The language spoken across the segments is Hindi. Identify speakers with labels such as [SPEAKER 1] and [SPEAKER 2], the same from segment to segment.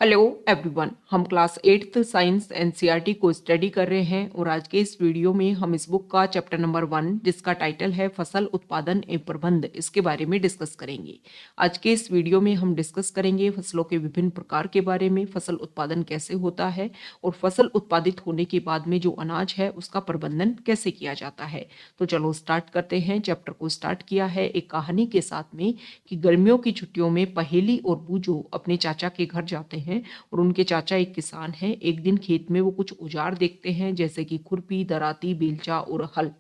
[SPEAKER 1] हेलो एवरीवन, हम क्लास 8th साइंस एनसीईआरटी को स्टडी कर रहे हैं और आज के इस वीडियो में हम इस बुक का चैप्टर नंबर 1 जिसका टाइटल है फसल उत्पादन एवं प्रबंध इसके बारे में डिस्कस करेंगे। आज के इस वीडियो में हम डिस्कस करेंगे फसलों के विभिन्न प्रकार के बारे में, फसल उत्पादन कैसे होता है और फसल उत्पादित होने के बाद में जो अनाज है उसका प्रबंधन कैसे किया जाता है। तो चलो स्टार्ट करते हैं। चैप्टर को स्टार्ट किया है एक कहानी के साथ में कि गर्मियों की छुट्टियों में पहेली और बूजो अपने चाचा के घर जाते हैं और उनके चाचा एक किसान हैं। एक दिन खेत में वो कुछ औजार देखते हैं जैसे कि खुरपी, दराती, बेलचा और हल।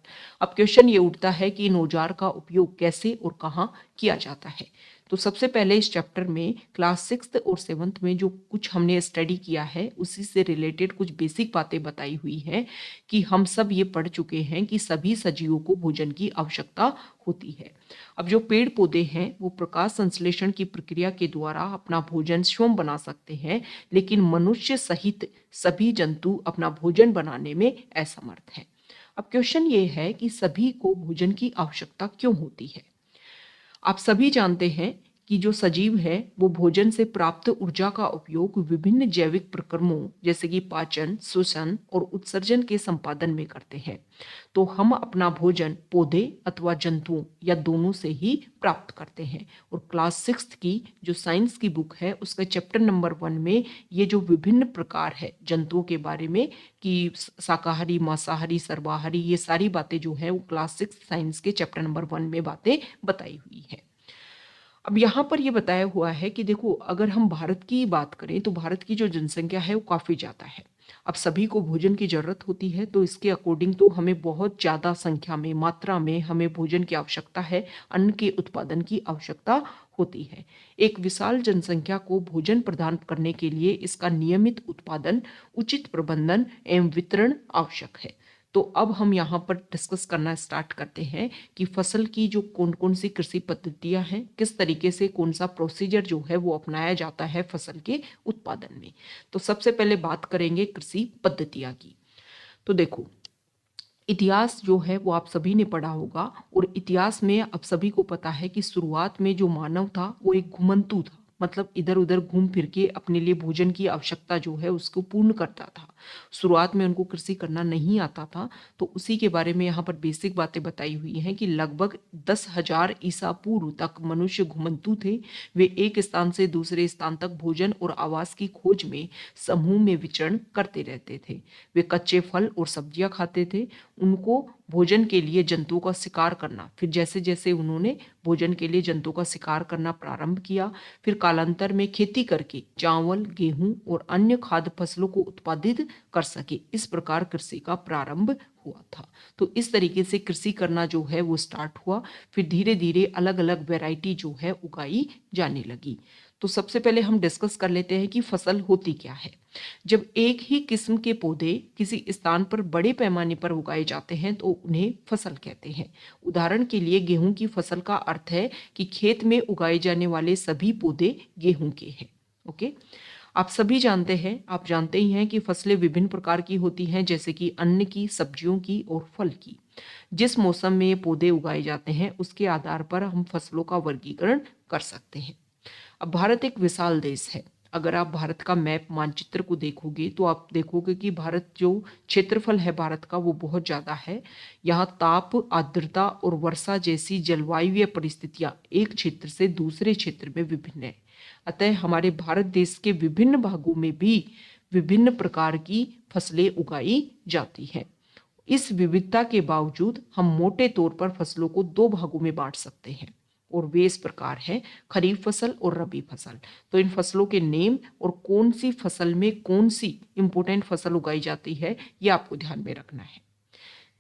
[SPEAKER 1] अब क्वेश्चन ये उठता है कि इन औजार का उपयोग कैसे और कहाँ किया जाता है। तो सबसे पहले इस चैप्टर में क्लास 6th और 7th में जो कुछ हमने स्टडी किया है उसी से रिलेटेड कुछ बेसिक बातें बताई हुई हैं कि हम सब ये पढ़ चुके हैं कि सभी सजीवों को भोजन की आवश्यकता होती है। अब जो पेड़ पौधे हैं वो प्रकाश संश्लेषण की प्रक्रिया के द्वारा अपना भोजन स्वयं बना सकते हैं, लेकिन मनुष्य सहित सभी जंतु अपना भोजन बनाने में असमर्थ हैं। अब क्वेश्चन ये है कि सभी को भोजन की आवश्यकता क्यों होती है। आप सभी जानते हैं कि जो सजीव है वो भोजन से प्राप्त ऊर्जा का उपयोग विभिन्न जैविक प्रक्रमों जैसे कि पाचन, श्वसन और उत्सर्जन के संपादन में करते हैं। तो हम अपना भोजन पौधे अथवा जंतुओं या दोनों से ही प्राप्त करते हैं। और क्लास 6th की जो साइंस की बुक है उसका चैप्टर नंबर 1 में ये जो विभिन्न प्रकार है जंतुओं के बारे में कि शाकाहारी, मांसाहारी, सर्वाहारी, ये सारी बातें जो है वो क्लास 6 साइंस के चैप्टर नंबर 1 में बातें बताई हुई है। अब यहाँ पर ये बताया हुआ है कि देखो, अगर हम भारत की बात करें तो भारत की जो जनसंख्या है वो काफ़ी ज़्यादा है। अब सभी को भोजन की ज़रूरत होती है, तो इसके अकॉर्डिंग तो हमें बहुत ज़्यादा संख्या में, मात्रा में हमें भोजन की आवश्यकता है, अन्न के उत्पादन की आवश्यकता होती है। एक विशाल जनसंख्या को भोजन प्रदान करने के लिए इसका नियमित उत्पादन, उचित प्रबंधन एवं वितरण आवश्यक है। तो अब हम यहाँ पर डिस्कस करना स्टार्ट करते हैं कि फसल की जो कौन कौन सी कृषि पद्धतियाँ हैं, किस तरीके से कौन सा प्रोसीजर जो है वो अपनाया जाता है फसल के उत्पादन में। तो सबसे पहले बात करेंगे कृषि पद्धतियाँ की। तो देखो, इतिहास जो है वो आप सभी ने पढ़ा होगा और इतिहास में आप सभी को पता है कि शुरुआत में जो मानव था वो एक घुमंतू था, मतलब इधर उधर घूम फिर के अपने लिए भोजन की आवश्यकता जो है उसको पूर्ण करता था। शुरुआत में उनको कृषि करना नहीं आता था, तो उसी के बारे में यहाँ पर बेसिक बातें बताई हुई हैं कि लगभग 10,000 ईसा पूर्व तक मनुष्य घुमंतू थे। वे एक स्थान से दूसरे स्थान तक भोजन और आवास की खोज में समूह में विचरण करते रहते थे। वे कच्चे फल और सब्जियां खाते थे। उनको भोजन के लिए जंतुओं का शिकार करना, फिर जैसे जैसे उन्होंने भोजन के लिए जंतुओं का शिकार करना प्रारंभ किया, फिर कालांतर में खेती करके चावल, गेहूं और अन्य खाद्य फसलों को उत्पादित कर सके, इस प्रकार कृषि का प्रारंभ हुआ था। तो इस तरीके से कृषि करना जो है वो स्टार्ट हुआ। फिर धीरे धीरे अलग अलग वैरायटी जो है उगाई जाने लगी। तो सबसे पहले हम डिस्कस कर लेते हैं कि फसल होती क्या है। जब एक ही किस्म के पौधे किसी स्थान पर बड़े पैमाने पर उगाए जाते हैं तो उन्हें फसल कहते हैं। उदाहरण के लिए गेहूं की फसल का अर्थ है कि खेत में उगाए जाने वाले सभी पौधे गेहूं के हैं। ओके, आप सभी जानते हैं, आप जानते ही हैं कि फसलें विभिन्न प्रकार की होती हैं जैसे कि अन्न की, सब्जियों की और फल की। जिस मौसम में ये पौधे उगाए जाते हैं उसके आधार पर हम फसलों का वर्गीकरण कर सकते हैं। अब भारत एक विशाल देश है। अगर आप भारत का मैप मानचित्र को देखोगे तो आप देखोगे कि भारत जो क्षेत्रफल है भारत का वो बहुत ज़्यादा है। यहाँ ताप, आर्द्रता और वर्षा जैसी जलवायु परिस्थितियाँ एक क्षेत्र से दूसरे क्षेत्र में विभिन्न है। अतः हमारे भारत देश के विभिन्न भागों में भी विभिन्न प्रकार की फसलें उगाई जाती हैं। इस विविधता के बावजूद हम मोटे तौर पर फसलों को दो भागों में बांट सकते हैं और वे इस प्रकार हैं, खरीफ फसल और रबी फसल। तो इन फसलों के नेम और कौन सी फसल में कौन सी इंपोर्टेंट फसल उगाई जाती है ये आपको ध्यान में रखना है।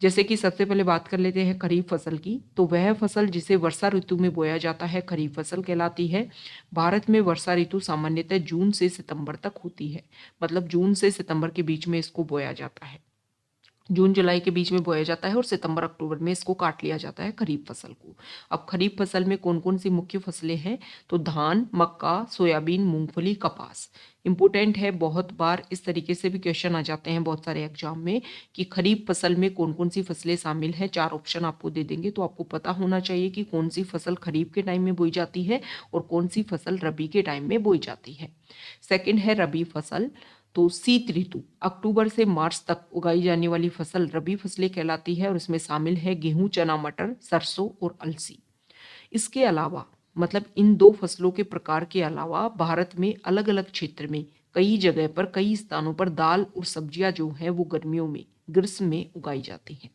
[SPEAKER 1] जैसे कि सबसे पहले बात कर लेते हैं खरीफ फसल की। तो वह फसल जिसे वर्षा ऋतु में बोया जाता है खरीफ फसल कहलाती है। भारत में वर्षा ऋतु सामान्यतः जून से सितंबर तक होती है, मतलब जून से सितंबर के बीच में इसको बोया जाता है। जून जुलाई के बीच में बोया जाता है और सितंबर अक्टूबर में इसको काट लिया जाता है खरीफ फसल को। अब खरीफ फसल में कौन कौन सी मुख्य फसलें हैं, तो धान, मक्का, सोयाबीन, मूंगफली, कपास। इंपॉर्टेंट है, बहुत बार इस तरीके से भी क्वेश्चन आ जाते हैं बहुत सारे एग्जाम में कि खरीफ फसल में कौन कौन सी फसलें शामिल हैं। 4 ऑप्शन आपको दे देंगे, तो आपको पता होना चाहिए कि कौन सी फसल खरीफ के टाइम में बोई जाती है और कौन सी फसल रबी के टाइम में बोई जाती है। सेकेंड है रबी फसल। तो शीत ऋतु अक्टूबर से मार्च तक उगाई जाने वाली फसल रबी फसलें कहलाती है और इसमें शामिल है गेहूं, चना, मटर, सरसों और अलसी। इसके अलावा मतलब इन 2 फसलों के प्रकार के अलावा भारत में अलग अलग क्षेत्र में कई जगह पर कई स्थानों पर दाल और सब्जियां जो हैं वो गर्मियों में ग्रीष्म में उगाई जाती हैं।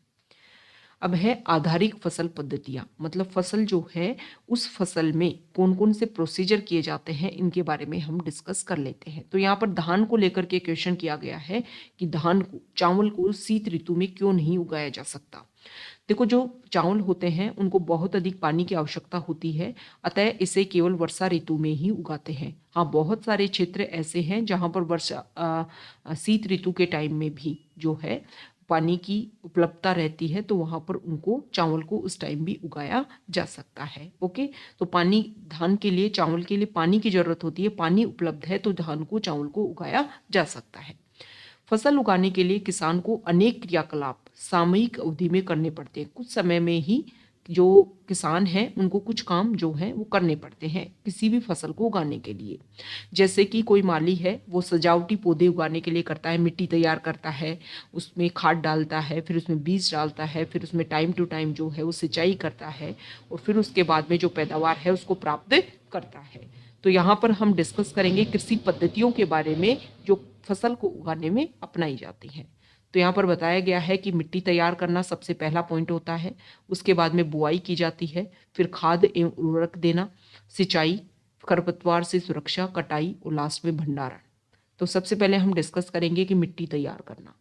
[SPEAKER 1] अब है आधारिक फसल पद्धतियां, मतलब फसल जो है उस फसल में कौन कौन से प्रोसीजर किए जाते हैं इनके बारे में हम डिस्कस कर लेते हैं। तो यहाँ पर धान को लेकर के क्वेश्चन किया गया है कि धान को, चावल को शीत ऋतु में क्यों नहीं उगाया जा सकता। देखो, जो चावल होते हैं उनको बहुत अधिक पानी की आवश्यकता होती है, अतः इसे केवल वर्षा ऋतु में ही उगाते हैं। हाँ, बहुत सारे क्षेत्र ऐसे हैं जहाँ पर शीत ऋतु के टाइम में भी जो है पानी की उपलब्धता रहती है, तो वहां पर उनको चावल को उस टाइम भी उगाया जा सकता है। ओके, तो पानी, धान के लिए, चावल के लिए पानी की जरूरत होती है, पानी उपलब्ध है तो धान को, चावल को उगाया जा सकता है। फसल उगाने के लिए किसान को अनेक क्रियाकलाप सामयिक अवधि में करने पड़ते हैं। कुछ समय में ही जो किसान हैं उनको कुछ काम जो है वो करने पड़ते हैं किसी भी फसल को उगाने के लिए। जैसे कि कोई माली है, वो सजावटी पौधे उगाने के लिए करता है, मिट्टी तैयार करता है, उसमें खाद डालता है, फिर उसमें बीज डालता है, फिर उसमें टाइम टू टाइम जो है वो सिंचाई करता है और फिर उसके बाद में जो पैदावार है उसको प्राप्त करता है। तो यहाँ पर हम डिस्कस करेंगे कृषि पद्धतियों के बारे में जो फसल को उगाने में अपनाई जाती हैं। तो यहाँ पर बताया गया है कि मिट्टी तैयार करना सबसे पहला पॉइंट होता है, उसके बाद में बुआई की जाती है, फिर खाद एवं उर्वरक देना, सिंचाई, खरपतवार से सुरक्षा, कटाई और लास्ट में भंडारण। तो सबसे पहले हम डिस्कस करेंगे कि मिट्टी तैयार करना।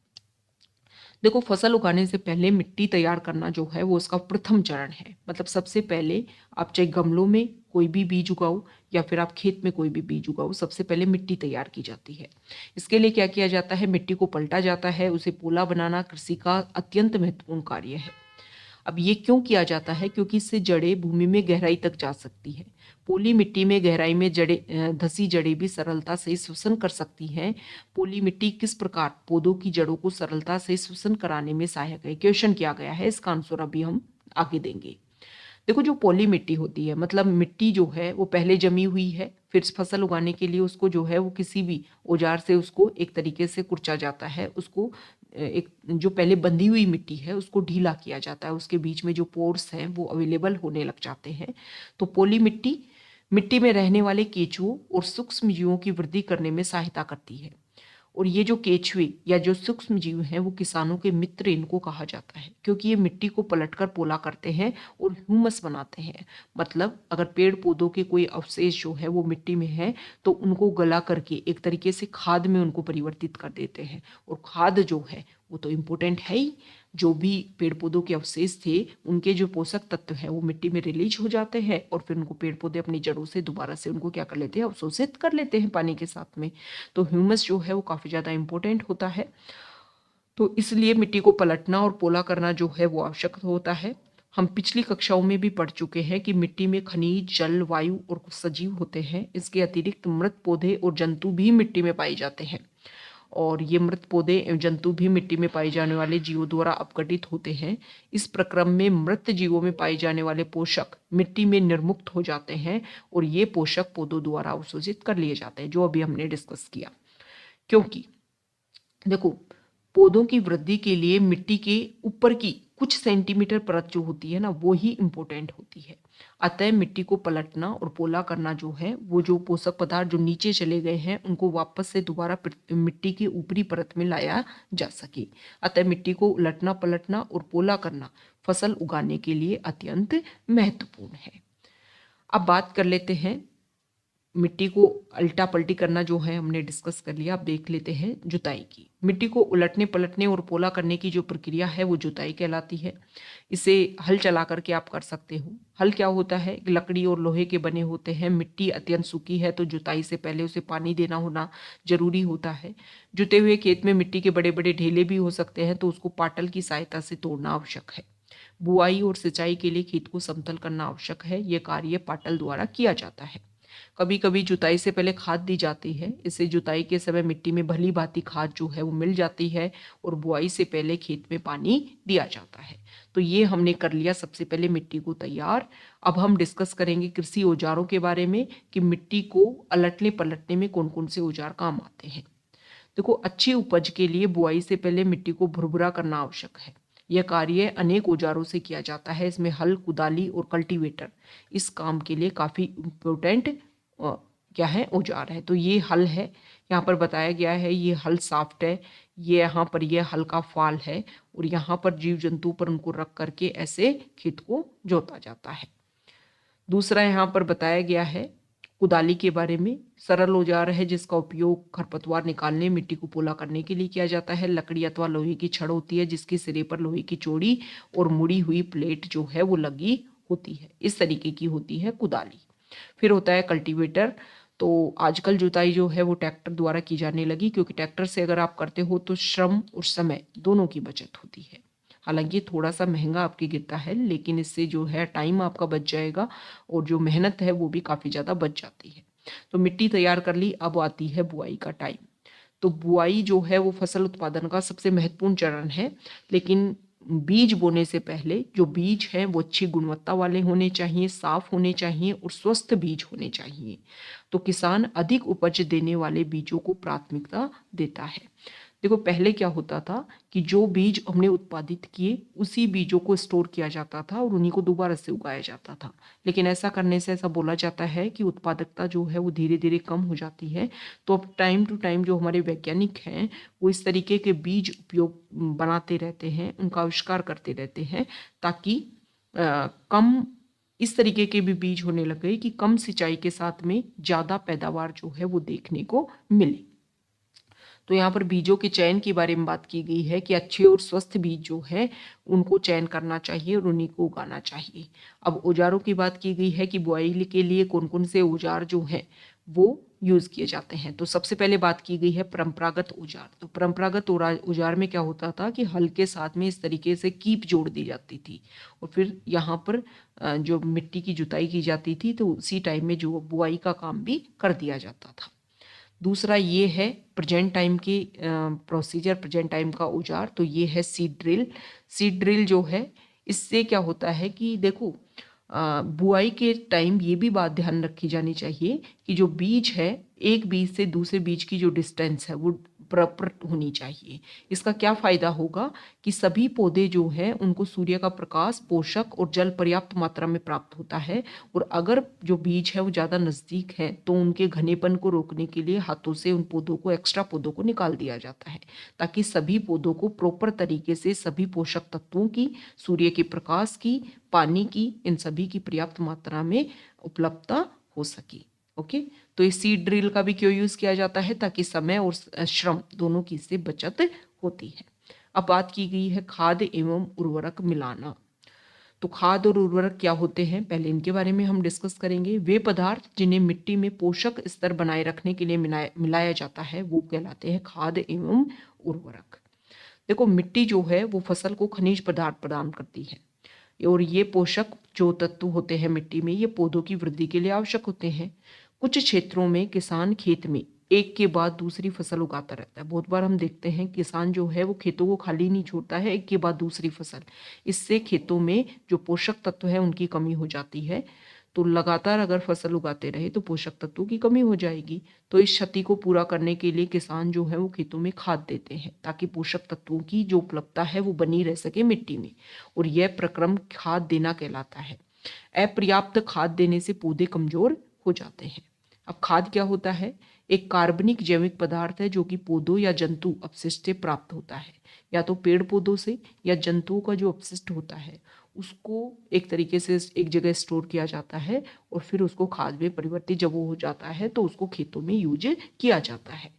[SPEAKER 1] देखो, फसल उगाने से पहले मिट्टी तैयार करना जो है वो उसका प्रथम चरण है। मतलब सबसे पहले आप चाहे गमलों में कोई भी बीज उगाओ या फिर आप खेत में कोई भी बीज उगाओ, सबसे पहले मिट्टी तैयार की जाती है। इसके लिए क्या किया जाता है, मिट्टी को पलटा जाता है, उसे पोला बनाना कृषि का अत्यंत महत्वपूर्ण कार्य है। अब ये क्यों किया जाता है, क्योंकि इससे जड़ें भूमि में गहराई तक जा सकती है। पोली मिट्टी में गहराई में धसी जड़ें भी सरलता से श्वसन कर सकती हैं। पोली मिट्टी किस प्रकार पौधों की जड़ों को सरलता से श्वसन कराने में सहायक है, क्वेश्चन किया गया है, इसका आंसर अभी हम आगे देंगे। देखो, जो पोली मिट्टी होती है, मतलब मिट्टी जो है वो पहले जमी हुई है, फिर फसल उगाने के लिए उसको जो है वो किसी भी औजार से उसको एक तरीके से कुचला जाता है, उसको एक जो पहले बंधी हुई मिट्टी है उसको ढीला किया जाता है, उसके बीच में जो पोर्स हैं वो अवेलेबल होने लग जाते हैं। तो पोली मिट्टी मिट्टी में रहने वाले केंचुओं और सूक्ष्म जीवों की वृद्धि करने में सहायता करती है। और ये जो केंचुए या जो सूक्ष्म जीव हैं वो किसानों के मित्र इनको कहा जाता है, क्योंकि ये मिट्टी को पलटकर पोला करते हैं और ह्यूमस बनाते हैं। मतलब अगर पेड़ पौधों के कोई अवशेष जो है वो मिट्टी में है तो उनको गला करके एक तरीके से खाद में उनको परिवर्तित कर देते हैं। और खाद जो है वो तो इम्पोर्टेंट है ही, जो भी पेड़ पौधों के अवशेष थे उनके जो पोषक तत्व हैं वो मिट्टी में रिलीज हो जाते हैं और फिर उनको पेड़ पौधे अपनी जड़ों से दोबारा से उनको क्या कर लेते हैं, अवशोषित कर लेते हैं पानी के साथ में। तो ह्यूमस जो है वो काफ़ी ज़्यादा इम्पोर्टेंट होता है। तो इसलिए मिट्टी को पलटना और पोला करना जो है वो आवश्यक होता है। हम पिछली कक्षाओं में भी पढ़ चुके हैं कि मिट्टी में खनिज, जल, वायु और कुछ सजीव होते हैं। इसके अतिरिक्त मृत पौधे और जंतु भी मिट्टी में पाए जाते हैं और ये मृत पौधे एवं जंतु भी मिट्टी में पाए जाने वाले जीवों द्वारा अपघटित होते हैं। इस प्रक्रम में मृत जीवों में पाए जाने वाले पोषक मिट्टी में निर्मुक्त हो जाते हैं और ये पोषक पौधों द्वारा अवशोषित कर लिए जाते हैं, जो अभी हमने डिस्कस किया। क्योंकि देखो, पौधों की वृद्धि के लिए मिट्टी के ऊपर की कुछ सेंटीमीटर परत जो होती है ना वो ही इम्पोर्टेंट होती है। अतः मिट्टी को पलटना और पोला करना जो है वो जो पोषक पदार्थ जो नीचे चले गए हैं उनको वापस से दोबारा मिट्टी की ऊपरी परत में लाया जा सके। अतः मिट्टी को उलटना, पलटना और पोला करना फसल उगाने के लिए अत्यंत महत्वपूर्ण है। अब बात कर लेते हैं मिट्टी को अल्टा पलटी करना जो है हमने डिस्कस कर लिया। अब देख लेते हैं जुताई की। मिट्टी को उलटने पलटने और पोला करने की जो प्रक्रिया है वो जुताई कहलाती है। इसे हल चला करके आप कर सकते हो। हल क्या होता है, लकड़ी और लोहे के बने होते हैं। मिट्टी अत्यंत सूखी है तो जुताई से पहले उसे पानी देना होना जरूरी होता है। जुते हुए खेत में मिट्टी के बड़े बड़े ढेले भी हो सकते हैं तो उसको पाटल की सहायता से तोड़ना आवश्यक है। बुआई और सिंचाई के लिए खेत को समतल करना आवश्यक है। यह कार्य पाटल द्वारा किया जाता है। कभी कभी जुताई से पहले खाद दी जाती है। इससे जुताई के समय मिट्टी में भली भांति खाद जो है वो मिल जाती है और बुआई से पहले खेत में पानी दिया जाता है। तो ये हमने कर लिया सबसे पहले मिट्टी को तैयार। अब हम डिस्कस करेंगे कृषि औजारों के बारे में कि मिट्टी को अलटने पलटने में कौन कौन से औजार काम आते हैं। देखो, अच्छी उपज के लिए बुआई से पहले मिट्टी को भुरभुरा करना आवश्यक है। यह कार्य अनेक औजारों से किया जाता है। इसमें हल, कुदाली और कल्टीवेटर इस काम के लिए काफ़ी इम्पोर्टेंट क्या है, औजार है। तो ये हल है, यहाँ पर बताया गया है। ये हल साफ्ट है, ये यहाँ पर ये हल का फाल है और यहाँ पर जीव जंतु पर उनको रख करके ऐसे खेत को जोता जाता है। दूसरा यहाँ पर बताया गया है कुदाली के बारे में। सरल औजार है जिसका उपयोग खरपतवार निकालने, मिट्टी को पोला करने के लिए किया जाता है। लकड़ी अथवा लोहे की छड़ होती है जिसके सिरे पर लोहे की चौड़ी और मुड़ी हुई प्लेट जो है वो लगी होती है। इस तरीके की होती है कुदाली। फिर होता है कल्टीवेटर। तो आजकल जुताई जो है वो ट्रैक्टर द्वारा की जाने लगी, क्योंकि ट्रैक्टर से अगर आप करते हो तो श्रम और समय दोनों की बचत होती है। हालांकि थोड़ा सा महंगा आपके गिरता है, लेकिन इससे जो है टाइम आपका बच जाएगा और जो मेहनत है वो भी काफ़ी ज़्यादा बच जाती है। तो मिट्टी तैयार कर ली, अब आती है बुआई का टाइम। तो बुआई जो है वो फसल उत्पादन का सबसे महत्वपूर्ण चरण है। लेकिन बीज बोने से पहले जो बीज हैं वो अच्छी गुणवत्ता वाले होने चाहिए, साफ होने चाहिए और स्वस्थ बीज होने चाहिए। तो किसान अधिक उपज देने वाले बीजों को प्राथमिकता देता है। देखो, पहले क्या होता था कि जो बीज हमने उत्पादित किए उसी बीजों को स्टोर किया जाता था और उन्हीं को दोबारा से उगाया जाता था। लेकिन ऐसा करने से ऐसा बोला जाता है कि उत्पादकता जो है वो धीरे धीरे कम हो जाती है। तो अब टाइम टू टाइम जो हमारे वैज्ञानिक हैं वो इस तरीके के बीज उपयोग बनाते रहते हैं, उनका आविष्कार करते रहते हैं, ताकि कम इस तरीके के भी बीज होने लगे कि कम सिंचाई के साथ में ज़्यादा पैदावार जो है वो देखने को मिले। तो यहाँ पर बीजों के चयन के बारे में बात की गई है कि अच्छे और स्वस्थ बीज जो है उनको चयन करना चाहिए और उन्हीं को उगाना चाहिए। अब औजारों की बात की गई है कि बुआई के लिए कौन कौन से औजार जो हैं वो यूज़ किए जाते हैं। तो सबसे पहले बात की गई है परंपरागत औजार। तो परंपरागत औजार में क्या होता था कि हल के साथ में इस तरीके से कीप जोड़ दी जाती थी और फिर यहाँ पर जो मिट्टी की जुताई की जाती थी तो उसी टाइम में जो बुआई का काम भी कर दिया जाता था। दूसरा ये है प्रेजेंट टाइम की प्रोसीजर, प्रेजेंट टाइम का औजार। तो ये है सीड ड्रिल। सीड ड्रिल जो है इससे क्या होता है कि देखो, बुआई के टाइम ये भी बात ध्यान रखी जानी चाहिए कि जो बीज है एक बीज से दूसरे बीज की जो डिस्टेंस है वो प्रॉपर होनी चाहिए। इसका क्या फायदा होगा कि सभी पौधे जो हैं उनको सूर्य का प्रकाश, पोषक और जल पर्याप्त मात्रा में प्राप्त होता है। और अगर जो बीज है वो ज़्यादा नज़दीक है तो उनके घनेपन को रोकने के लिए हाथों से उन पौधों को, एक्स्ट्रा पौधों को निकाल दिया जाता है, ताकि सभी पौधों को प्रॉपर तरीके से सभी पोषक तत्वों की, सूर्य के प्रकाश की, पानी की, इन सभी की पर्याप्त मात्रा में उपलब्धता हो सके। ओके, तो इस सीड ड्रिल का भी क्यों यूज किया जाता है, ताकि समय और श्रम दोनों की इससे बचत होती है। अब बात की गई है खाद एवं उर्वरक मिलाना। तो खाद और उर्वरक क्या होते हैं, पहले इनके बारे में हम डिस्कस करेंगे। वे पदार्थ जिन्हें मिट्टी में पोषक स्तर बनाए रखने के लिए मिलाया जाता है वो कहलाते हैं खाद एवं उर्वरक। देखो, मिट्टी जो है वो फसल को खनिज पदार्थ प्रदान करती है और ये पोषक जो तत्व होते हैं मिट्टी में ये पौधों की वृद्धि के लिए आवश्यक होते हैं। कुछ क्षेत्रों में किसान खेत में एक के बाद दूसरी फसल उगाता रहता है। बहुत बार हम देखते हैं किसान जो है वो खेतों को खाली नहीं छोड़ता है, एक के बाद दूसरी फसल। इससे खेतों में जो पोषक तत्व है उनकी कमी हो जाती है। तो लगातार अगर फसल उगाते रहे तो पोषक तत्वों की कमी हो जाएगी। तो इस क्षति को पूरा करने के लिए किसान जो है वो खेतों में खाद देते हैं, ताकि पोषक तत्वों की जो उपलब्धता है वो बनी रह सके मिट्टी में, और यह प्रक्रम खाद देना कहलाता है। अपर्याप्त खाद देने से पौधे कमजोर हो जाते हैं। अब खाद क्या होता है, एक कार्बनिक जैविक पदार्थ है जो कि पौधों या जंतु अपशिष्ट से प्राप्त होता है, या तो पेड़ पौधों से या जंतुओं का जो अपशिष्ट होता है उसको एक तरीके से एक जगह स्टोर किया जाता है और फिर उसको खाद में परिवर्तित जब वो हो जाता है तो उसको खेतों में यूज किया जाता है।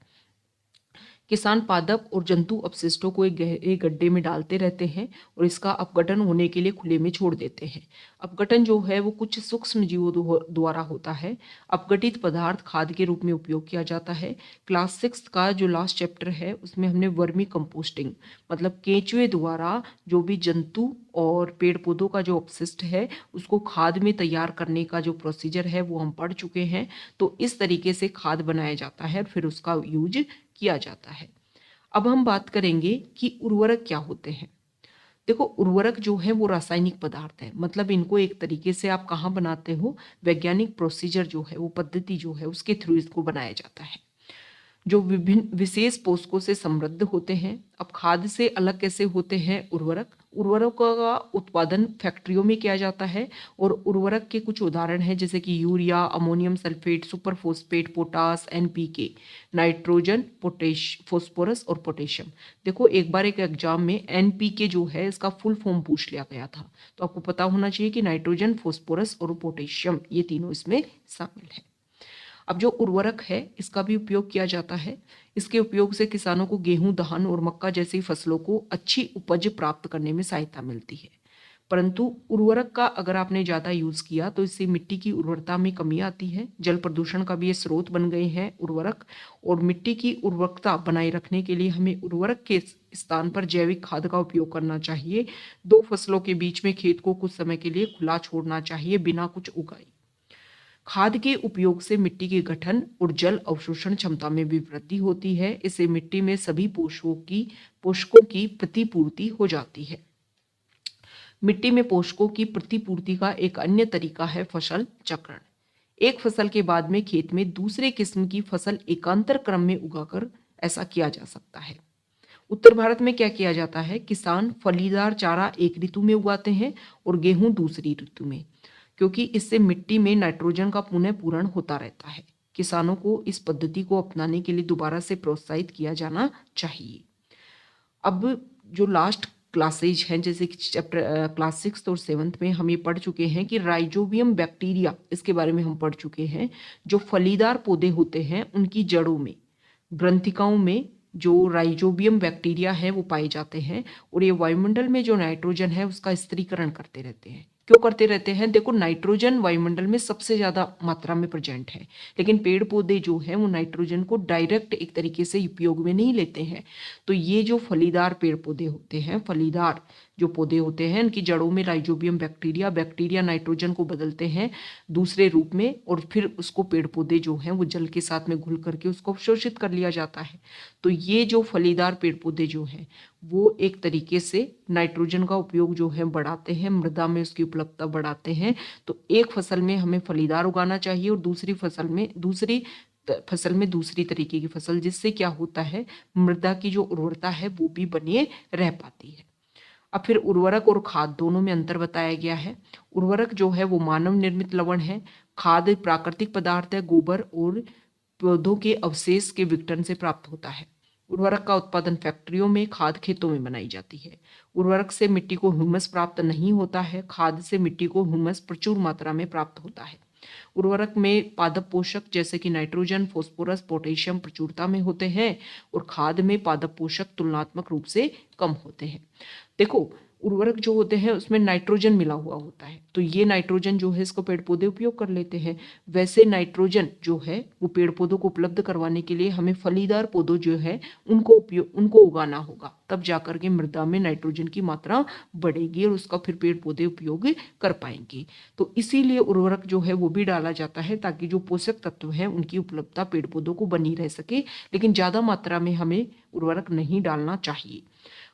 [SPEAKER 1] किसान पादप और जंतु अपशिष्टों को एक गहरे गड्ढे में डालते रहते हैं और इसका अपघटन होने के लिए खुले में छोड़ देते हैं। अपघटन जो है वो कुछ सूक्ष्म जीवों द्वारा होता है। अपघटित पदार्थ खाद के रूप में उपयोग किया जाता है। क्लास 6 का जो लास्ट चैप्टर है उसमें हमने वर्मी कंपोस्टिंग मतलब केंचुए द्वारा जो भी जंतु और पेड़ पौधों का जो अपशिष्ट है उसको खाद में तैयार करने का जो प्रोसीजर है वो हम पढ़ चुके हैं। तो इस तरीके से खाद बनाया जाता है फिर उसका यूज किया जाता है। अब हम बात करेंगे कि उर्वरक क्या होते हैं। देखो, उर्वरक जो है वो रासायनिक पदार्थ है, मतलब इनको एक तरीके से आप कहाँ बनाते हो, वैज्ञानिक प्रोसीजर जो है वो पद्धति जो है उसके थ्रू इसको बनाया जाता है, जो विभिन्न विशेष पोषकों से समृद्ध होते हैं। अब खाद से अलग कैसे होते हैं उर्वरक? उर्वरकों का उत्पादन फैक्ट्रियों में किया जाता है और उर्वरक के कुछ उदाहरण हैं जैसे कि urea, ammonium sulphate, super phosphate, potash, NPK, nitrogen, phosphorus और पोटेशियम। देखो, एक बार एक एग्जाम में एनपीके जो है इसका फुल फॉर्म पूछ लिया गया था, तो आपको पता होना चाहिए कि नाइट्रोजन, फास्फोरस और पोटेशियम ये तीनों इसमें शामिल है। अब जो उर्वरक है इसका भी उपयोग किया जाता है। इसके उपयोग से किसानों को गेहूं, धान और मक्का जैसी फसलों को अच्छी उपज प्राप्त करने में सहायता मिलती है। परंतु उर्वरक का अगर आपने ज़्यादा यूज़ किया तो इससे मिट्टी की उर्वरता में कमी आती है। जल प्रदूषण का भी ये स्रोत बन गए हैं उर्वरक, और मिट्टी की उर्वरकता बनाए रखने के लिए हमें उर्वरक के स्थान पर जैविक खाद का उपयोग करना चाहिए। दो फसलों के बीच में खेत को कुछ समय के लिए खुला छोड़ना चाहिए बिना कुछ उगाए। खाद के उपयोग से मिट्टी के गठन और जल अवशोषण क्षमता में भी वृद्धि होती है। इससे मिट्टी में सभी पोषकों की प्रतिपूर्ति हो जाती है। मिट्टी में पोषकों की प्रतिपूर्ति का एक अन्य तरीका है फसल चक्रण। एक फसल के बाद में खेत में दूसरे किस्म की फसल एकांतर क्रम में उगाकर ऐसा किया जा सकता है। उत्तर भारत में क्या किया जाता है, किसान फलीदार चारा एक ऋतु में उगाते हैं और गेहूं दूसरी ऋतु में, क्योंकि इससे मिट्टी में नाइट्रोजन का पुनः पूरण होता रहता है। किसानों को इस पद्धति को अपनाने के लिए दोबारा से प्रोत्साहित किया जाना चाहिए। अब जो लास्ट क्लासेज हैं जैसे कि चैप्टर क्लास 6 और 7 में हम ये पढ़ चुके हैं कि राइजोबियम बैक्टीरिया, इसके बारे में हम पढ़ चुके हैं। जो फलीदार पौधे होते हैं उनकी जड़ों में, ग्रंथिकाओं में जो राइजोबियम बैक्टीरिया है वो पाए जाते हैं और ये वायुमंडल में जो नाइट्रोजन है उसका स्थिरीकरण करते रहते हैं। क्यों करते रहते हैं? देखो, नाइट्रोजन वायुमंडल में सबसे ज्यादा मात्रा में प्रेजेंट है, लेकिन पेड़ पौधे जो है वो नाइट्रोजन को डायरेक्ट एक तरीके से उपयोग में नहीं लेते हैं। तो ये जो फलीदार पेड़ पौधे होते हैं, फलीदार जो पौधे होते हैं, इनकी जड़ों में राइजोबियम बैक्टीरिया नाइट्रोजन को बदलते हैं दूसरे रूप में और फिर उसको पेड़ पौधे जो हैं वो जल के साथ में घुल करके उसको अवशोषित कर लिया जाता है। तो ये जो फलीदार पेड़ पौधे जो हैं वो एक तरीके से नाइट्रोजन का उपयोग जो है बढ़ाते हैं, मृदा में उसकी उपलब्धता बढ़ाते हैं। तो एक फसल में हमें फलीदार उगाना चाहिए और दूसरी फसल में दूसरी तरीके की फसल, जिससे क्या होता है, मृदा की जो उर्वरता है वो भी बनी रह पाती है। अब फिर उर्वरक और खाद दोनों में अंतर बताया गया है। उर्वरक जो है वो मानव निर्मित लवण है। खाद प्राकृतिक पदार्थ है, गोबर और पौधों के अवशेष के विघटन से प्राप्त होता है। उर्वरक का उत्पादन फैक्ट्रियों में, खाद खेतों में बनाई जाती है। उर्वरक से मिट्टी को ह्यूमस प्राप्त नहीं होता है, खाद से मिट्टी को ह्यूमस प्रचुर मात्रा में प्राप्त होता है। उर्वरक में पादप पोषक जैसे कि नाइट्रोजन, फास्फोरस, पोटेशियम प्रचुरता में होते हैं और खाद में पादप पोषक तुलनात्मक रूप से कम होते हैं। देखो, उर्वरक जो होते हैं उसमें नाइट्रोजन मिला हुआ होता है, तो ये नाइट्रोजन जो है इसको पेड़ पौधे उपयोग कर लेते हैं। वैसे नाइट्रोजन जो है वो पेड़ पौधों को उपलब्ध करवाने के लिए हमें फलीदार पौधों जो है उनको उगाना होगा, तब जाकर के मृदा में नाइट्रोजन की मात्रा बढ़ेगी और उसका फिर पेड़ पौधे उपयोग कर पाएंगे। तो इसीलिए उर्वरक जो है वो भी डाला जाता है ताकि जो पोषक तत्व है उनकी उपलब्धता पेड़ पौधों को बनी रह सके, लेकिन ज्यादा मात्रा में हमें उर्वरक नहीं डालना चाहिए।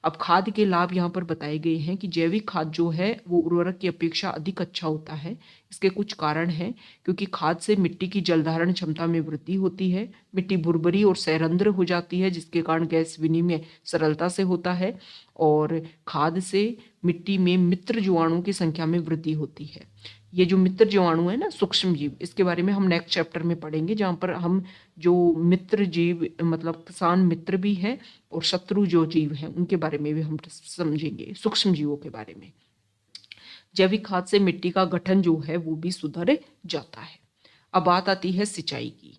[SPEAKER 1] अब खाद के लाभ यहाँ पर बताए गए हैं कि जैविक खाद जो है वो उर्वरक की अपेक्षा अधिक अच्छा होता है। इसके कुछ कारण हैं, क्योंकि खाद से मिट्टी की जलधारण क्षमता में वृद्धि होती है, मिट्टी भुरभुरी और सैरंध्र हो जाती है जिसके कारण गैस विनिमय सरलता से होता है, और खाद से मिट्टी में मित्र जीवाणुओं की संख्या में वृद्धि होती है। ये जो मित्र जीवाणु है ना, सूक्ष्म जीव, इसके बारे में हम नेक्स्ट चैप्टर में पढ़ेंगे, जहाँ पर हम जो मित्र जीव मतलब किसान मित्र भी हैं और शत्रु जो जीव हैं उनके बारे में भी हम समझेंगे, सूक्ष्म जीवों के बारे में। जैविक खाद से मिट्टी का गठन जो है वो भी सुधर जाता है। अब बात आती है सिंचाई की।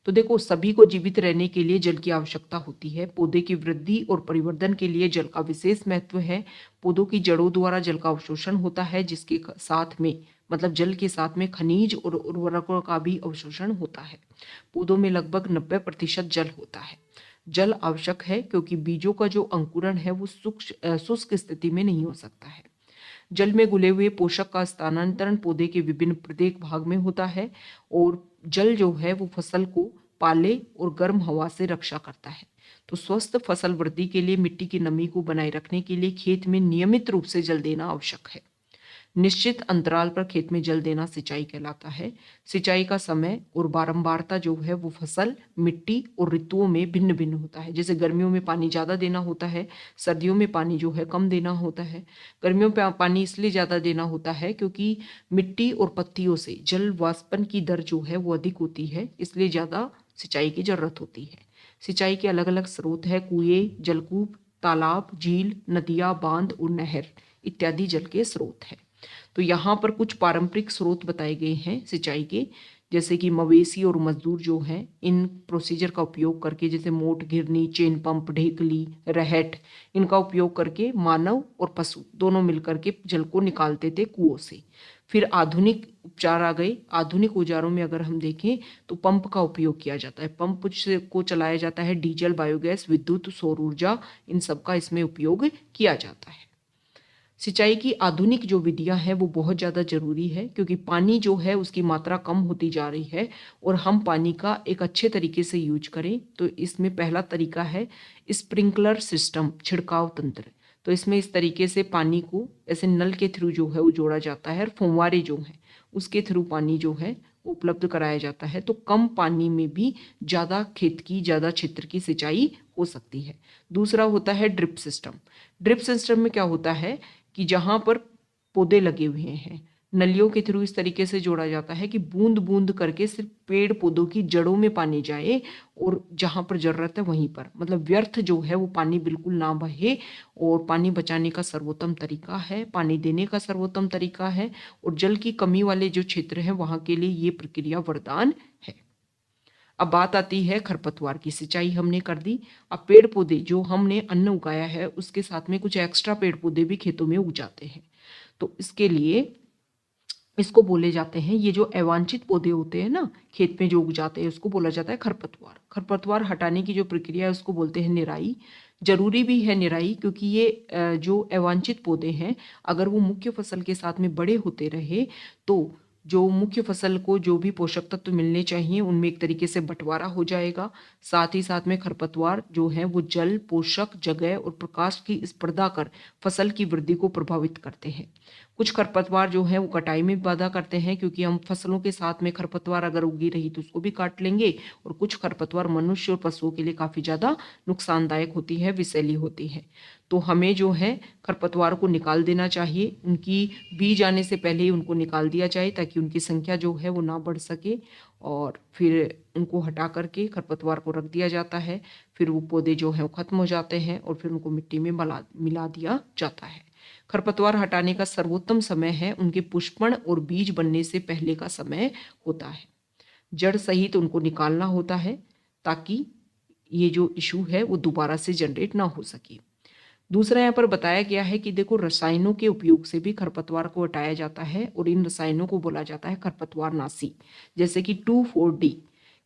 [SPEAKER 1] तो देखो, सभी को जीवित रहने के लिए जल की आवश्यकता होती है। पौधे की वृद्धि और परिवर्धन के लिए जल का विशेष महत्व है। पौधों की जड़ों द्वारा जल का अवशोषण होता है, जिसके साथ में मतलब जल के साथ में खनिज और उर्वरकों का भी अवशोषण होता है। पौधों में लगभग 90% जल होता है। जल आवश्यक है क्योंकि बीजों का जो अंकुरण है वो शुष्क स्थिति में नहीं हो सकता है। जल में घुले हुए पोषक का स्थानांतरण पौधे के विभिन्न प्रत्येक भाग में होता है, और जल जो है वो फसल को पाले और गर्म हवा से रक्षा करता है। तो स्वस्थ फसल वृद्धि के लिए मिट्टी की नमी को बनाए रखने के लिए खेत में नियमित रूप से जल देना आवश्यक है। निश्चित अंतराल पर खेत में जल देना सिंचाई कहलाता है। सिंचाई का समय और बारंबारता जो है वो फसल, मिट्टी और ऋतुओं में भिन्न भिन्न होता है। जैसे गर्मियों में पानी ज़्यादा देना होता है, सर्दियों में पानी जो है कम देना होता है। गर्मियों में पानी इसलिए ज़्यादा देना होता है क्योंकि मिट्टी और पत्तियों से जल वाष्पन की दर जो है वो अधिक होती है, इसलिए ज़्यादा सिंचाई की जरूरत होती है। सिंचाई के अलग अलग स्रोत है। कुएं, जलकूप, तालाब, झील, नदियाँ, बांध और नहर इत्यादि जल के स्रोत है। तो यहाँ पर कुछ पारंपरिक स्रोत बताए गए हैं सिंचाई के, जैसे कि मवेशी और मजदूर जो हैं इन प्रोसीजर का उपयोग करके, जैसे मोट, घिरनी, चेन पंप, ढेकली, रहट, इनका उपयोग करके मानव और पशु दोनों मिलकर के जल को निकालते थे कुओं से। फिर आधुनिक उपचार आ गए। आधुनिक औजारों में अगर हम देखें तो पंप का उपयोग किया जाता है। पंप को चलाया जाता है डीजल, बायोगैस, विद्युत, सौर ऊर्जा, इन सब का इसमें उपयोग किया जाता है। सिंचाई की आधुनिक जो विधियां हैं वो बहुत ज़्यादा जरूरी है, क्योंकि पानी जो है उसकी मात्रा कम होती जा रही है और हम पानी का एक अच्छे तरीके से यूज करें। तो इसमें पहला तरीका है स्प्रिंकलर सिस्टम, छिड़काव तंत्र। तो इसमें इस तरीके से पानी को ऐसे नल के थ्रू जो है वो जोड़ा जाता है, और फुंवारे जो हैं उसके थ्रू पानी जो है उपलब्ध कराया जाता है। तो कम पानी में भी ज़्यादा खेत की, ज़्यादा क्षेत्र की सिंचाई हो सकती है। दूसरा होता है ड्रिप सिस्टम। ड्रिप सिस्टम में क्या होता है कि जहाँ पर पौधे लगे हुए हैं, नलियों के थ्रू इस तरीके से जोड़ा जाता है कि बूंद बूंद करके सिर्फ पेड़ पौधों की जड़ों में पानी जाए, और जहाँ पर जरूरत है वहीं पर, मतलब व्यर्थ जो है वो पानी बिल्कुल ना बहे। और पानी बचाने का सर्वोत्तम तरीका है, पानी देने का सर्वोत्तम तरीका है, और जल की कमी वाले जो क्षेत्र हैं वहाँ के लिए ये प्रक्रिया वरदान है। अब बात आती है खरपतवार की। सिंचाई हमने कर दी। अब पेड़ पौधे, जो हमने अन्न उगाया है उसके साथ में कुछ एक्स्ट्रा पेड़ पौधे भी खेतों में उग जाते हैं। तो इसके लिए इसको बोले जाते हैं, ये जो अवांछित पौधे होते हैं ना खेत में जो उग जाते हैं, उसको बोला जाता है खरपतवार। खरपतवार हटाने की जो प्रक्रिया है उसको बोलते हैं निराई। जरूरी भी है निराई, क्योंकि ये जो अवांछित पौधे हैं अगर वो मुख्य फसल के साथ में बड़े होते रहे तो जो मुख्य फसल को जो भी पोषक तत्व मिलने चाहिए उनमें एक तरीके से बंटवारा हो जाएगा। साथ ही साथ में खरपतवार जो है वो जल, पोषक, जगह और प्रकाश की स्पर्धा कर फसल की वृद्धि को प्रभावित करते हैं। कुछ खरपतवार जो है वो कटाई में बाधा करते हैं, क्योंकि हम फसलों के साथ में खरपतवार अगर उगी रही तो उसको भी काट लेंगे। और कुछ खरपतवार मनुष्य और पशुओं के लिए काफी ज्यादा नुकसानदायक होती है, विषैली होती है। तो हमें जो है खरपतवार को निकाल देना चाहिए। उनकी बीज आने से पहले ही उनको निकाल दिया जाए, ताकि उनकी संख्या जो है वो ना बढ़ सके। और फिर उनको हटा करके खरपतवार को रख दिया जाता है। फिर वो पौधे जो हैं वो खत्म हो जाते हैं और फिर उनको मिट्टी में मिला दिया जाता है। खरपतवार हटाने का सर्वोत्तम समय है उनके पुष्पण और बीज बनने से पहले का समय होता है। जड़ सहित उनको निकालना होता है, ताकि ये जो इशू है वो दोबारा से जनरेट ना हो सके। दूसरा यहाँ पर बताया गया है कि देखो, रसायनों के उपयोग से भी खरपतवार को हटाया जाता है, और इन रसायनों को बोला जाता है खरपतवार नाशी। जैसे कि 2,4-D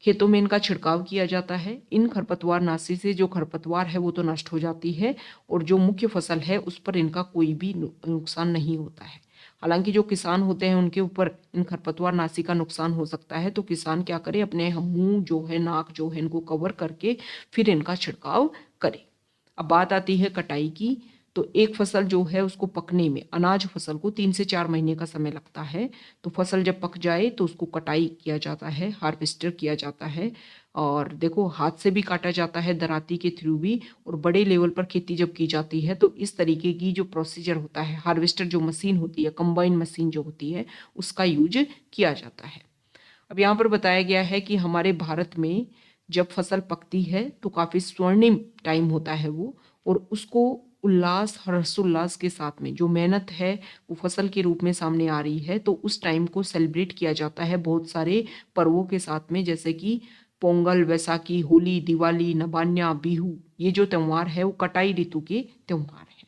[SPEAKER 1] खेतों में इनका छिड़काव किया जाता है। इन खरपतवार नाशी से जो खरपतवार है वो तो नष्ट हो जाती है, और जो मुख्य फसल है उस पर इनका कोई भी नुकसान नहीं होता है। हालांकि जो किसान होते हैं उनके ऊपर इन खरपतवार नाशी का नुकसान हो सकता है, तो किसान क्या करे, अपने मुंह जो है, नाक जो है, इनको कवर करके फिर इनका छिड़काव करे। अब बात आती है कटाई की। तो एक फसल जो है उसको पकने में, अनाज फसल को 3 से 4 महीने का समय लगता है। तो फसल जब पक जाए तो उसको कटाई किया जाता है, हार्वेस्टर किया जाता है। और देखो, हाथ से भी काटा जाता है, दराती के थ्रू भी। और बड़े लेवल पर खेती जब की जाती है तो इस तरीके की जो प्रोसीजर होता है, हार्वेस्टर जो मशीन होती है, कंबाइन मशीन जो होती है, उसका यूज किया जाता है। अब यहाँ पर बताया गया है कि हमारे भारत में जब फसल पकती है तो काफ़ी स्वर्णिम टाइम होता है वो, और उसको उल्लास हर्षोल्लास के साथ में जो मेहनत है वो फसल के रूप में सामने आ रही है, तो उस टाइम को सेलिब्रेट किया जाता है बहुत सारे पर्वों के साथ में, जैसे कि पोंगल, वैसाखी, होली, दिवाली, नबान्या, बिहू। ये जो त्योहार है वो कटाई ऋतु के त्योहार है।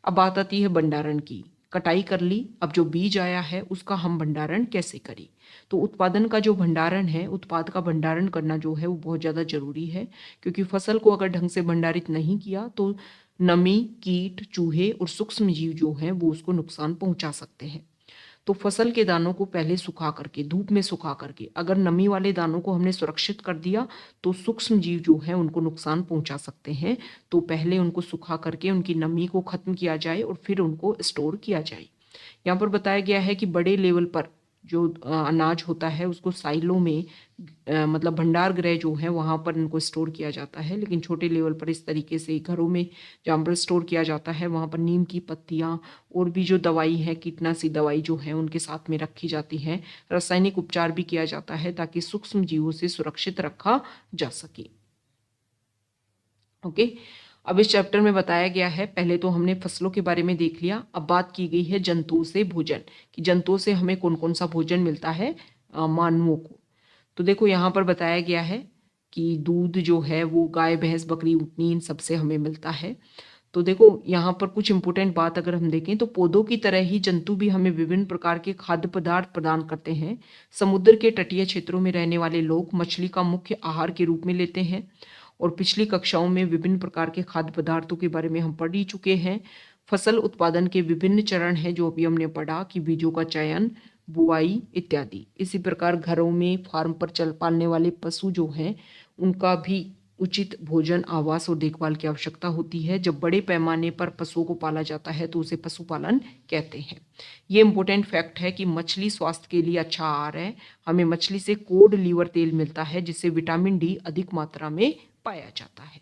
[SPEAKER 1] अब बात आती है भंडारण की। कटाई कर ली, अब जो बीज आया है उसका हम भंडारण कैसे करें। तो उत्पादन का जो भंडारण है, उत्पाद का भंडारण करना जो है वो बहुत ज़्यादा जरूरी है, क्योंकि फसल को अगर ढंग से भंडारित नहीं किया तो नमी, कीट, चूहे और सूक्ष्म जीव जो हैं वो उसको नुकसान पहुंचा सकते हैं। तो फसल के दानों को पहले सुखा करके, धूप में सुखा करके, अगर नमी वाले दानों को हमने सुरक्षित कर दिया तो सूक्ष्म जीव जो है उनको नुकसान पहुंचा सकते हैं। तो पहले उनको सुखा करके उनकी नमी को खत्म किया जाए और फिर उनको स्टोर किया जाए। यहाँ पर बताया गया है कि बड़े लेवल पर जो अनाज होता है उसको साइलों में मतलब भंडार गृह जो है वहां पर इनको स्टोर किया जाता है, लेकिन छोटे लेवल पर इस तरीके से घरों में जहाँ पर स्टोर किया जाता है वहां पर नीम की पत्तियां और भी जो दवाई है, कीटनाशी दवाई जो है उनके साथ में रखी जाती है। रासायनिक उपचार भी किया जाता है ताकि सूक्ष्म जीवों से सुरक्षित रखा जा सके। ओके, अब इस चैप्टर में बताया गया है, पहले तो हमने फसलों के बारे में देख लिया, अब बात की गई है जंतुओं से भोजन, कि जंतुओं से हमें कौन कौन सा भोजन मिलता है मानवों को। तो देखो यहाँ पर बताया गया है कि दूध जो है वो गाय, भैंस, बकरी, ऊँटनी, इन सबसे हमें मिलता है। तो देखो यहाँ पर कुछ इंपॉर्टेंट बात अगर हम देखें तो पौधों की तरह ही जंतु भी हमें विभिन्न प्रकार के खाद्य पदार्थ प्रदान करते हैं। समुद्र के तटीय क्षेत्रों में रहने वाले लोग मछली का मुख्य आहार के रूप में लेते हैं, और पिछली कक्षाओं में विभिन्न प्रकार के खाद्य पदार्थों के बारे में हम पढ़ ही चुके हैं। फसल उत्पादन के विभिन्न चरण हैं जो अभी हमने पढ़ा, कि बीजों का चयन, बुआई इत्यादि। इसी प्रकार घरों में फार्म पर चल पालने वाले पशु जो हैं उनका भी उचित भोजन, आवास और देखभाल की आवश्यकता होती है। जब बड़े पैमाने पर पशुओं को पाला जाता है तो उसे पशुपालन कहते हैं। ये इंपॉर्टेंट फैक्ट है कि मछली स्वास्थ्य के लिए अच्छा आहार है। हमें मछली से कोड लीवर तेल मिलता है जिससे विटामिन डी अधिक मात्रा में पाया जाता है।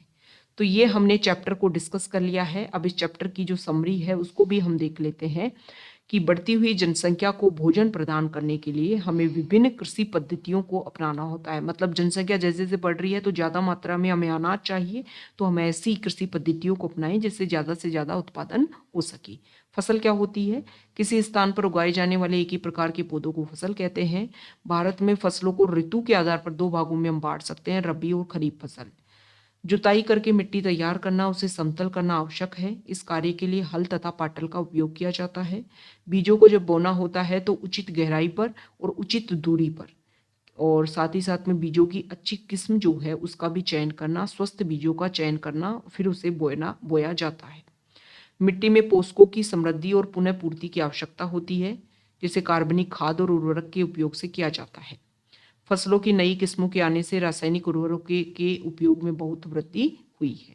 [SPEAKER 1] तो ये हमने चैप्टर को डिस्कस कर लिया है। अब इस चैप्टर की जो समरी है उसको भी हम देख लेते हैं, कि बढ़ती हुई जनसंख्या को भोजन प्रदान करने के लिए हमें विभिन्न कृषि पद्धतियों को अपनाना होता है। मतलब जनसंख्या जैसे जैसे बढ़ रही है तो ज़्यादा मात्रा में हमें अनाज चाहिए, तो हम ऐसी कृषि पद्धतियों को अपनाएं जिससे ज़्यादा से ज़्यादा उत्पादन हो सके। फसल क्या होती है? किसी स्थान पर उगाए जाने वाले एक ही प्रकार के पौधों को फसल कहते हैं। भारत में फसलों को ऋतु के आधार पर दो भागों में हम बांट सकते हैं, रबी और खरीफ फसल। जुताई करके मिट्टी तैयार करना, उसे समतल करना आवश्यक है। इस कार्य के लिए हल तथा पाटल का उपयोग किया जाता है। बीजों को जब बोना होता है तो उचित गहराई पर और उचित दूरी पर, और साथ ही साथ में बीजों की अच्छी किस्म जो है उसका भी चयन करना, स्वस्थ बीजों का चयन करना, फिर उसे बोया जाता है। मिट्टी में पोषकों की समृद्धि और पुनः पूर्ति की आवश्यकता होती है, जिसे कार्बनिक खाद और उर्वरक के उपयोग से किया जाता है। फसलों की नई किस्मों के आने से रासायनिक उर्वरकों के उपयोग में बहुत वृद्धि हुई है।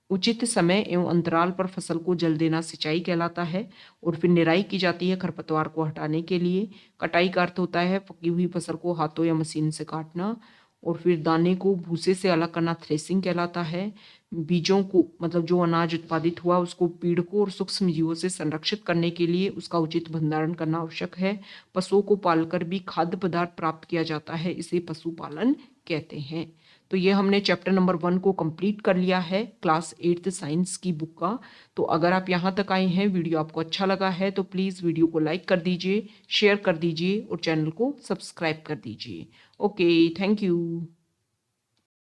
[SPEAKER 1] उचित समय एवं अंतराल पर फसल को जल देना सिंचाई कहलाता है। और फिर निराई की जाती है खरपतवार को हटाने के लिए। कटाई का अर्थ होता है पकी हुई फसल को हाथों या मशीन से काटना। और फिर दाने को भूसे से अलग करना थ्रेसिंग कहलाता है। बीजों को, मतलब जो अनाज उत्पादित हुआ उसको पीड़कों और सूक्ष्म जीवों से संरक्षित करने के लिए उसका उचित भंडारण करना आवश्यक है। पशुओं को पालकर भी खाद्य पदार्थ प्राप्त किया जाता है, इसे पशुपालन कहते हैं। तो ये हमने चैप्टर नंबर 1 को कंप्लीट कर लिया है, क्लास 8th साइंस की बुक का। तो अगर आप यहाँ तक आए हैं, वीडियो आपको अच्छा लगा है तो प्लीज़ वीडियो को लाइक कर दीजिए, शेयर कर दीजिए और चैनल को सब्सक्राइब कर दीजिए। Okay, thank you.